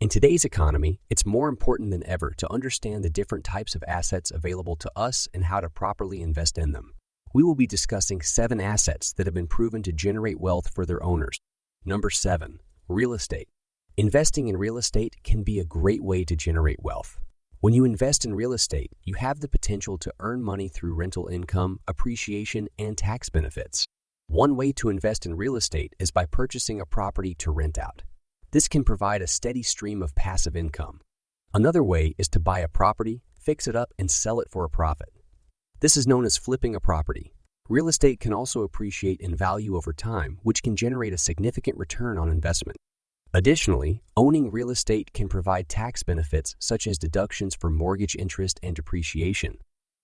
In today's economy, it's more important than ever to understand the different types of assets available to us and how to properly invest in them. We will be discussing 7 assets that have been proven to generate wealth for their owners. Number 7, real estate. Investing in real estate can be a great way to generate wealth. When you invest in real estate, you have the potential to earn money through rental income, appreciation, and tax benefits. One way to invest in real estate is by purchasing a property to rent out. This can provide a steady stream of passive income. Another way is to buy a property, fix it up, and sell it for a profit. This is known as flipping a property. Real estate can also appreciate in value over time, which can generate a significant return on investment. Additionally, owning real estate can provide tax benefits such as deductions for mortgage interest and depreciation.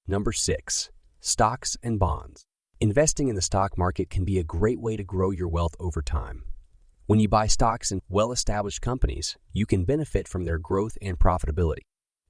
Number 6, stocks and bonds. Investing in the stock market can be a great way to grow your wealth over time. When you buy stocks in well-established companies, you can benefit from their growth and profitability.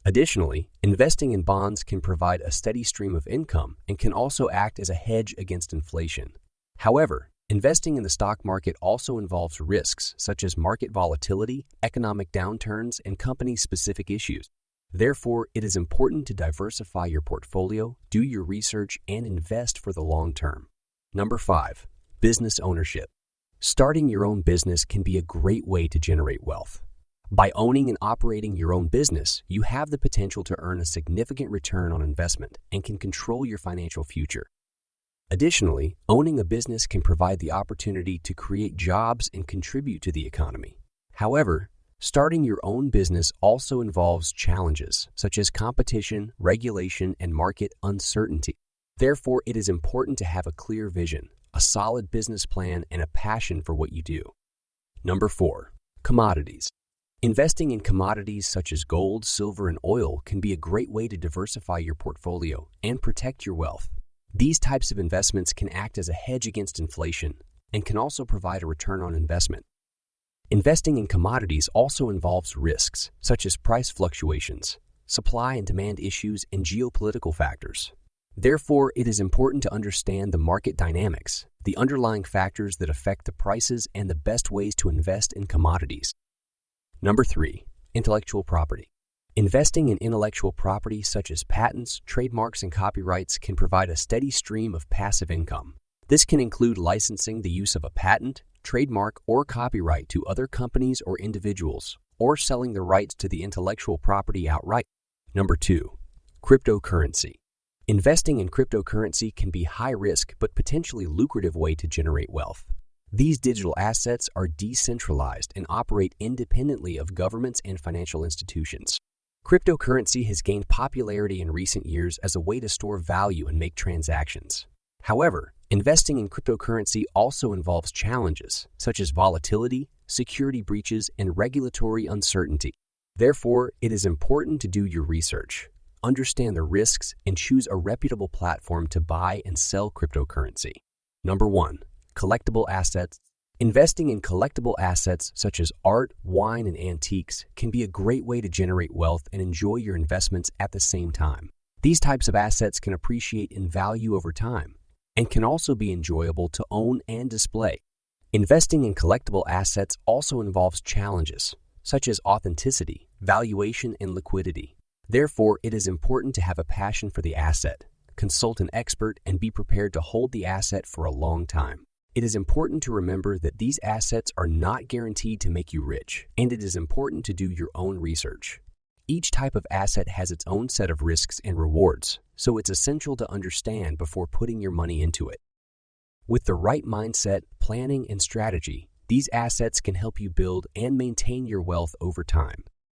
Additionally, investing in bonds can provide a steady stream of income and can also act as a hedge against inflation. However, investing in the stock market also involves risks such as market volatility, economic downturns, and company-specific issues. Therefore, it is important to diversify your portfolio, do your research, and invest for the long term. Number 5, business ownership. Starting your own business can be a great way to generate wealth. By owning and operating your own business, you have the potential to earn a significant return on investment and can control your financial future. Additionally, owning a business can provide the opportunity to create jobs and contribute to the economy. However, starting your own business also involves challenges such as competition, regulation, and market uncertainty. Therefore, it is important to have a clear vision, a solid business plan, and a passion for what you do. Number 4, commodities. Investing in commodities such as gold, silver, and oil can be a great way to diversify your portfolio and protect your wealth. These types of investments can act as a hedge against inflation and can also provide a return on investment. Investing in commodities also involves risks such as price fluctuations, supply and demand issues, and geopolitical factors. Therefore, it is important to understand the market dynamics, the underlying factors that affect the prices, and the best ways to invest in commodities. Number 3, intellectual property. Investing in intellectual property such as patents, trademarks, and copyrights can provide a steady stream of passive income. This can include licensing the use of a patent, trademark, or copyright to other companies or individuals, or selling the rights to the intellectual property outright. Number 2, cryptocurrency. Investing in cryptocurrency can be high risk but potentially lucrative way to generate wealth. These digital assets are decentralized and operate independently of governments and financial institutions. Cryptocurrency has gained popularity in recent years as a way to store value and make transactions. However, investing in cryptocurrency also involves challenges such as volatility, security breaches, and regulatory uncertainty. Therefore, it is important to do your research, understand the risks, and choose a reputable platform to buy and sell cryptocurrency. Number 1, collectible assets. Investing in collectible assets such as art, wine, and antiques can be a great way to generate wealth and enjoy your investments at the same time. These types of assets can appreciate in value over time and can also be enjoyable to own and display. Investing in collectible assets also involves challenges such as authenticity, valuation, and liquidity. Therefore, it is important to have a passion for the asset, consult an expert, and be prepared to hold the asset for a long time. It is important to remember that these assets are not guaranteed to make you rich, and it is important to do your own research. Each type of asset has its own set of risks and rewards, so it's essential to understand before putting your money into it. With the right mindset, planning, and strategy, these assets can help you build and maintain your wealth over time.